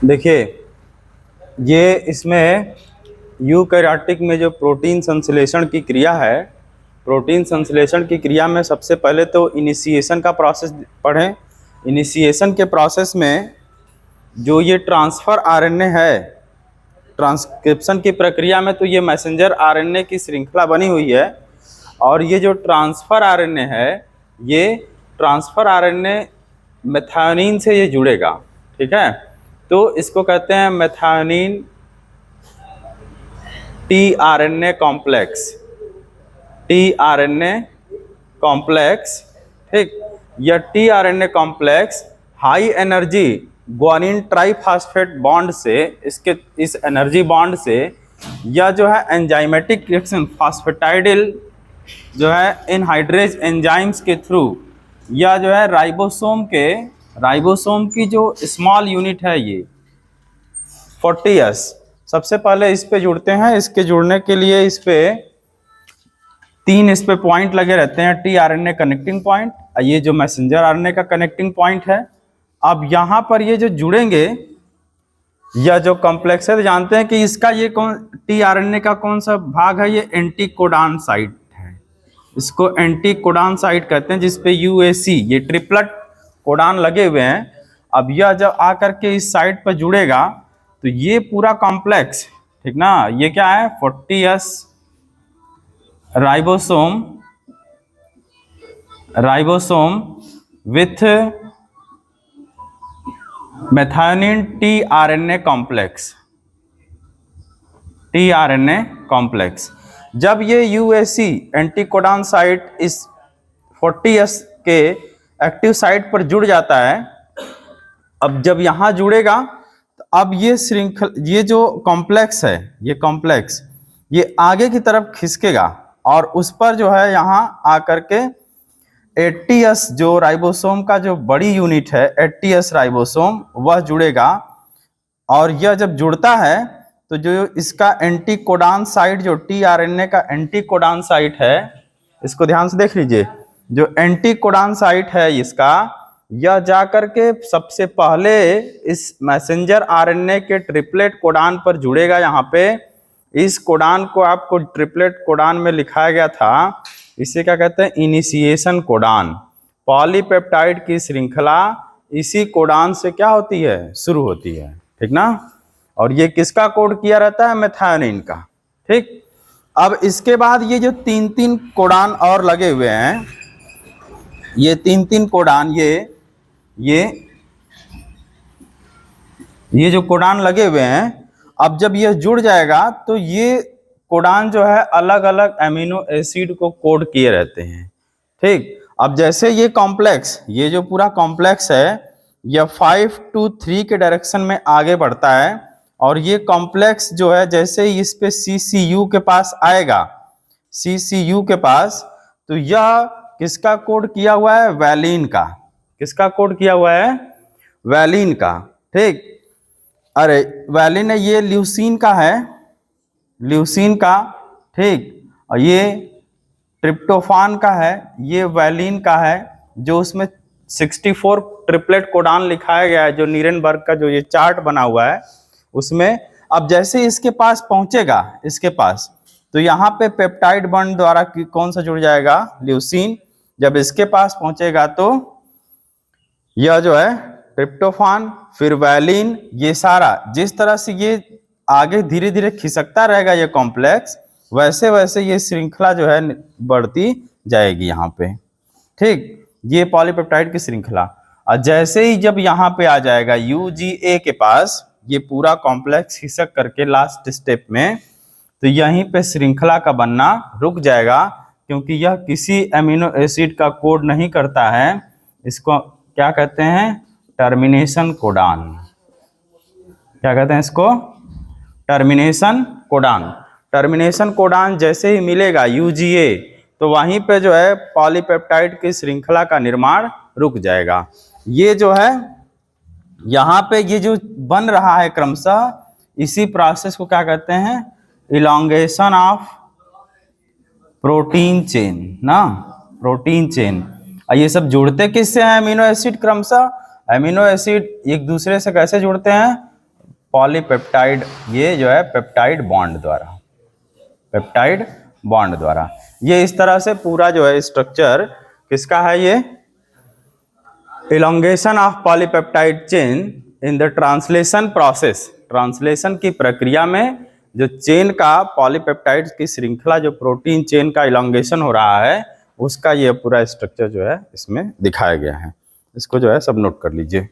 देखिए, ये इसमें यूकैरियोटिक में जो प्रोटीन संश्लेषण की क्रिया है, प्रोटीन संश्लेषण की क्रिया में सबसे पहले तो इनिशिएशन का प्रोसेस पढ़ें। इनिशिएशन के प्रोसेस में जो ये ट्रांसफ़र आरएनए है, ट्रांसक्रिप्शन की प्रक्रिया में तो ये मैसेंजर आरएनए की श्रृंखला बनी हुई है, और ये जो ट्रांसफ़र आरएनए है, ये ट्रांसफ़र आरएनए मेथियोनिन से ये जुड़ेगा। ठीक है, तो इसको कहते हैं methionine tRNA complex, tRNA complex. ठीक, यह tRNA complex high energy guanine triphosphate bond से, इसके इस एनर्जी बॉन्ड से यह जो है एंजाइमेटिक रिएक्शन फॉस्फेटाइडिल जो है एनहाइड्रेज एंजाइम्स के थ्रू, यह जो है राइबोसोम की जो स्मॉल यूनिट है ये 40S, सबसे पहले इस पे जुड़ते हैं। इसके जुड़ने के लिए इस पे 3 इस पे पॉइंट लगे रहते हैं, टीआरएनए कनेक्टिंग पॉइंट, ये जो मैसेंजर आरएनए का कनेक्टिंग पॉइंट है। अब यहाँ पर ये जो जुड़ेंगे, यह जो कॉम्प्लेक्स है, तो जानते हैं कि इसका ये कौन टीआरएनए का कौन सा भाग है, ये एंटी कोडान साइट है। इसको एंटी कोडान साइट कहते हैं, जिसपे यूएसी ये ट्रिपलेट कोडान लगे हुए हैं। अब यह जब आकर के इस साइट पर जुड़ेगा तो ये पूरा कॉम्प्लेक्स, ठीक ना, ये क्या है 40S ribosome with methionine tRNA complex. जब ये यूएसी एंटीकोडान साइट इस 40S के एक्टिव साइट पर जुड़ जाता है, अब जब यहाँ जुड़ेगा तो अब ये श्रृंखला, ये जो कॉम्प्लेक्स है, ये कॉम्प्लेक्स ये आगे की तरफ खिसकेगा और उस पर जो है यहाँ आकर के 80S जो राइबोसोम का जो बड़ी यूनिट है 80S राइबोसोम, वह जुड़ेगा। और यह जब जुड़ता है तो जो इसका एंटी कोडान साइट, जो टीआरएनए का एंटी कोडान साइट है, इसको ध्यान से देख लीजिए, जो एंटी कोडान साइट है इसका, यह जाकर के सबसे पहले इस मैसेंजर आरएनए के ट्रिपलेट कोडान पर जुड़ेगा। यहाँ पे इस कोडान को आपको ट्रिपलेट कोडान में लिखाया गया था, इसे क्या कहते हैं, इनिशिएशन कोडान। पॉलीपेप्टाइड की श्रृंखला इसी कोडान से क्या होती है, शुरू होती है, ठीक ना। और ये किसका कोड किया रहता है, मेथियोनिन का। ठीक, अब इसके बाद ये जो 3 कोडान और लगे हुए हैं, ये 3 कोडान, ये जो कोडान लगे हुए हैं, अब जब ये जुड़ जाएगा तो ये कोडान जो है अलग अलग एमिनो एसिड को कोड किए रहते हैं। ठीक, अब जैसे ये कॉम्प्लेक्स, ये जो पूरा कॉम्प्लेक्स है, यह 5 to 3 के डायरेक्शन में आगे बढ़ता है, और ये कॉम्प्लेक्स जो है जैसे ही इस पे CCU के पास आएगा, CCU के पास, तो यह किसका कोड किया हुआ है, वैलिन का। किसका कोड किया हुआ है, वैलिन का। ठीक, अरे वैलिन है, ये ल्यूसीन का है, ल्यूसीन का। ठीक, और ये ट्रिप्टोफान का है, ये वैलिन का है, जो उसमें 64 ट्रिपलेट कोडान लिखाया गया है, जो नीरेनबर्ग का जो ये चार्ट बना हुआ है उसमें। अब जैसे इसके पास पहुंचेगा, इसके पास, तो यहाँ पे पेप्टाइड बॉन्ड द्वारा कौन सा जुड़ जाएगा, ल्यूसीन। जब इसके पास पहुंचेगा तो यह जो है ट्रिप्टोफान, फिर वैलिन, ये सारा जिस तरह से ये आगे धीरे धीरे खिसकता रहेगा ये कॉम्प्लेक्स, वैसे वैसे ये श्रृंखला जो है बढ़ती जाएगी यहाँ पे। ठीक, ये पॉलीपेप्टाइड की श्रृंखला। और जैसे ही जब यहाँ पे आ जाएगा UGA के पास, ये पूरा कॉम्प्लेक्स खिसक करके लास्ट स्टेप में, तो यहीं पे श्रृंखला का बनना रुक जाएगा, क्योंकि यह किसी एमिनो एसिड का कोड नहीं करता है। इसको क्या कहते हैं, टर्मिनेशन कोडान। क्या कहते हैं इसको, टर्मिनेशन कोडान। टर्मिनेशन कोडान जैसे ही मिलेगा UGA, तो वहीं पे जो है पॉलीपेप्टाइड की श्रृंखला का निर्माण रुक जाएगा। ये जो है यहाँ पे ये जो बन रहा है क्रमशः, इसी प्रोसेस को क्या कहते हैं, इलॉन्गेशन ऑफ प्रोटीन चेन ना, प्रोटीन चेन। ये सब जुड़ते किससे हैं, अमीनो एसिड क्रमशः। अमीनो एसिड एक दूसरे से कैसे जुड़ते हैं, पॉलीपेप्टाइड, ये जो है पेप्टाइड बॉन्ड द्वारा, पेप्टाइड बॉन्ड द्वारा। ये इस तरह से पूरा जो है स्ट्रक्चर किसका है, ये elongation of polypeptide chain in the translation process, translation की प्रक्रिया में जो चेन का, पॉलीपेप्टाइड की श्रृंखला, जो प्रोटीन चेन का इलोंगेशन हो रहा है, उसका ये पूरा स्ट्रक्चर जो है इसमें दिखाया गया है। इसको जो है सब नोट कर लीजिए।